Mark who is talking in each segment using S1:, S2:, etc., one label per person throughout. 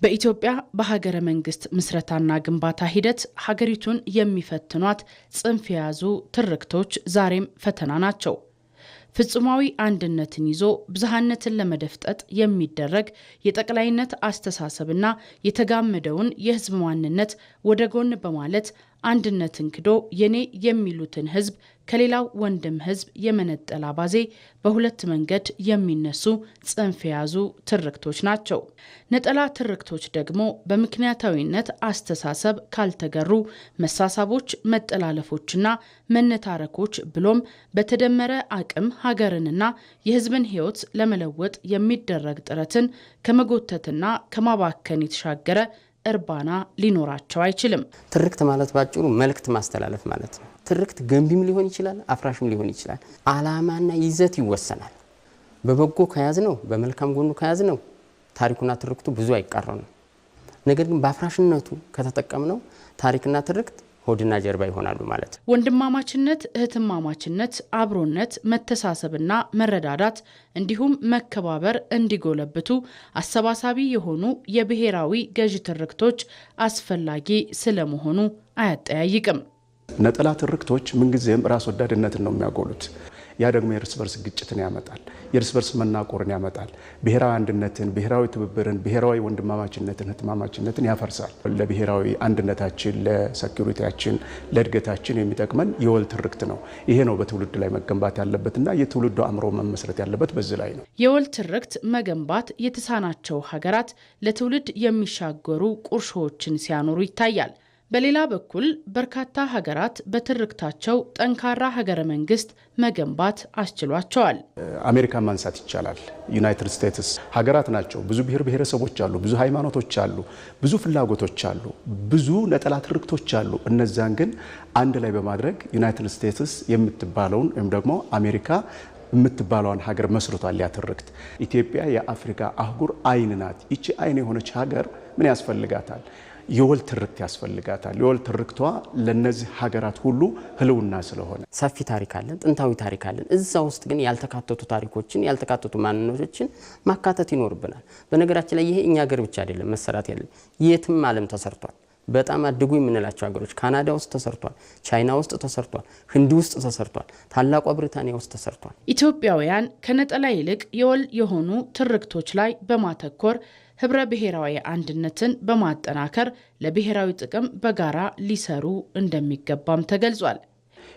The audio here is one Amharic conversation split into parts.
S1: በኢትዮጵያ በሀገረ መንግስት ምስረታና ግንባታ ሂደት ሀገሪቱን የሚፈትኗት ጽንፍ የያዙ ትርክቶች ዛሬም ፈተና ናቸው። ፍጹማዊ አንድነትን ይዞ ብዝሃነትን ለመደፍጠጥ የሚደረግ የጠቅላይነት አስተሳሰብና የተጋመደውን የህዝብ ማንነት ወደ ጎን በማለት አንድነትን ክዶ የኔ የሚሉትን ህዝብ ከሌላው ወንድም ህዝብ የመነጠል አባዜ በሁለት መንገድ የሚነሱ ጽንፍ የያዙ ትርክቶች ናቸው። ነጠላ ትርክቶች ደግሞ በምክንያታዊነት አስተሳሰብ ካልተገሩ መሳሳቦች፣ መጠላለፎችና መነታረኮች ብሎም በተደመረ አቅም ሀገርንና የህዝብን ህይወት ለመለወጥ የሚደረግ ጥረትን ከመጎተትና ከማባከን የተሻገረ እርባና ሊኖራቸው አይችልም።
S2: ትርክት ማለት ባጭሩ መልእክት ማስተላለፍ ማለት ነው። ትርክት ገንቢም ሊሆን ይችላል፣ አፍራሽም ሊሆን ይችላል። ዓላማና ይዘት ይወሰናል። በበጎ ከያዝነው በመልካም ጎኑ ከያዝነው ታሪኩና ትርክቱ ብዙ አይቃረኑም። ነገር ግን በአፍራሽነቱ ከተጠቀምነው ታሪክና ትርክት ሆድና ጀርባ ይሆናሉ ማለት ነው።
S1: ወንድማማችነት፣ እህትማማችነት፣ አብሮነት፣ መተሳሰብና መረዳዳት እንዲሁም መከባበር እንዲጎለብቱ አሰባሳቢ የሆኑ የብሔራዊ ገዢ ትርክቶች አስፈላጊ ስለመሆኑ አያጠያይቅም።
S3: ነጠላ ትርክቶች ምንጊዜም ራስ ወዳድነትን ነው የሚያጎሉት። ያ ደግሞ የእርስ በርስ ግጭትን ያመጣል፣ የእርስ በርስ መናቆርን ያመጣል። ብሔራዊ አንድነትን፣ ብሔራዊ ትብብርን፣ ብሔራዊ ወንድማማችነትን፣ እህትማማችነትን ያፈርሳል። ለብሔራዊ አንድነታችን፣ ለሴኩሪቲያችን፣ ለእድገታችን የሚጠቅመን የወል ትርክት ነው። ይሄ ነው በትውልድ ላይ መገንባት ያለበትና የትውልዱ አእምሮ መመስረት ያለበት በዚህ ላይ ነው።
S1: የወል ትርክት መገንባት የተሳናቸው ሀገራት ለትውልድ የሚሻገሩ ቁርሾዎችን ሲያኖሩ ይታያል። በሌላ በኩል በርካታ ሀገራት በትርክታቸው ጠንካራ ሀገረ መንግስት መገንባት አስችሏቸዋል።
S3: አሜሪካን ማንሳት ይቻላል። ዩናይትድ ስቴትስ ሀገራት ናቸው። ብዙ ብሔር ብሔረሰቦች አሉ፣ ብዙ ሃይማኖቶች አሉ፣ ብዙ ፍላጎቶች አሉ፣ ብዙ ነጠላ ትርክቶች አሉ። እነዛን ግን አንድ ላይ በማድረግ ዩናይትድ ስቴትስ የምትባለውን ወይም ደግሞ አሜሪካ የምትባለውን ሀገር መስርቷል። ያ ትርክት ኢትዮጵያ የአፍሪካ አህጉር አይን ናት። ይቺ አይን የሆነች ሀገር ምን ያስፈልጋታል? የወል ትርክት ያስፈልጋታል። የወል ትርክቷ ለነዚህ ሀገራት ሁሉ ህልውና ስለሆነ
S2: ሰፊ ታሪክ አለን፣ ጥንታዊ ታሪክ አለን። እዛ ውስጥ ግን ያልተካተቱ ታሪኮችን፣ ያልተካተቱ ማንነቶችን ማካተት ይኖርብናል። በነገራችን ላይ ይሄ እኛ ሀገር ብቻ አይደለም መሰራት ያለ፣ የትም ዓለም ተሰርቷል። በጣም አድጉ የምንላቸው ሀገሮች ካናዳ ውስጥ ተሰርቷል፣ ቻይና ውስጥ ተሰርቷል፣ ህንድ ውስጥ ተሰርቷል፣ ታላቋ ብሪታንያ ውስጥ ተሰርቷል።
S1: ኢትዮጵያውያን ከነጠላ ይልቅ የወል የሆኑ ትርክቶች ላይ በማተኮር ህብረ ብሔራዊ አንድነትን በማጠናከር ለብሔራዊ ጥቅም በጋራ ሊሰሩ እንደሚገባም ተገልጿል።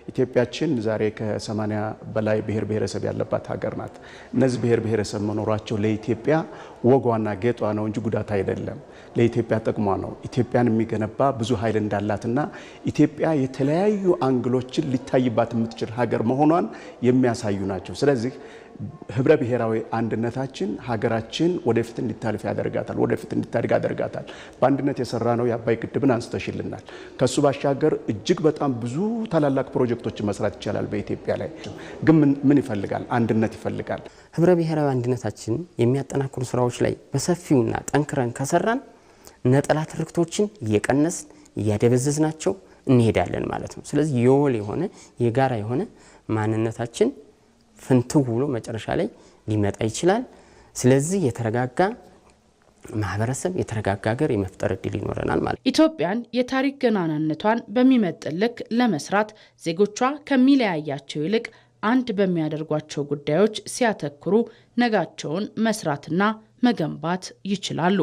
S3: ኢትዮጵያችን ዛሬ ከ80 በላይ ብሔር ብሔረሰብ ያለባት ሀገር ናት። እነዚህ ብሔር ብሔረሰብ መኖራቸው ለኢትዮጵያ ወጓና ጌጧ ነው እንጂ ጉዳት አይደለም። ለኢትዮጵያ ጥቅሟ ነው። ኢትዮጵያን የሚገነባ ብዙ ኃይል እንዳላትና ኢትዮጵያ የተለያዩ አንግሎችን ሊታይባት የምትችል ሀገር መሆኗን የሚያሳዩ ናቸው። ስለዚህ ህብረ ብሔራዊ አንድነታችን ሀገራችን ወደፊት እንድታልፍ ያደርጋታል፣ ወደፊት እንድታድግ ያደርጋታል። በአንድነት የሰራ ነው የአባይ ግድብን አንስተሽልናል። ከሱ ባሻገር እጅግ በጣም ብዙ ታላላቅ ፕሮጀክቶችን መስራት ይቻላል በኢትዮጵያ ላይ። ግን ምን ይፈልጋል? አንድነት ይፈልጋል።
S2: ህብረ ብሔራዊ አንድነታችን የሚያጠናክሩ ስራዎች ላይ በሰፊውና ጠንክረን ከሰራን ነጠላ ትርክቶችን እየቀነስን እያደበዘዝናቸው እንሄዳለን ማለት ነው። ስለዚህ የወል የሆነ የጋራ የሆነ ማንነታችን ፍንትው ብሎ መጨረሻ ላይ ሊመጣ ይችላል። ስለዚህ የተረጋጋ ማህበረሰብ፣ የተረጋጋ ሀገር የመፍጠር እድል ይኖረናል ማለት ነው።
S1: ኢትዮጵያን የታሪክ ገናናነቷን በሚመጥን ልክ ለመስራት ዜጎቿ ከሚለያያቸው ይልቅ አንድ በሚያደርጓቸው ጉዳዮች ሲያተኩሩ ነጋቸውን መስራትና መገንባት ይችላሉ።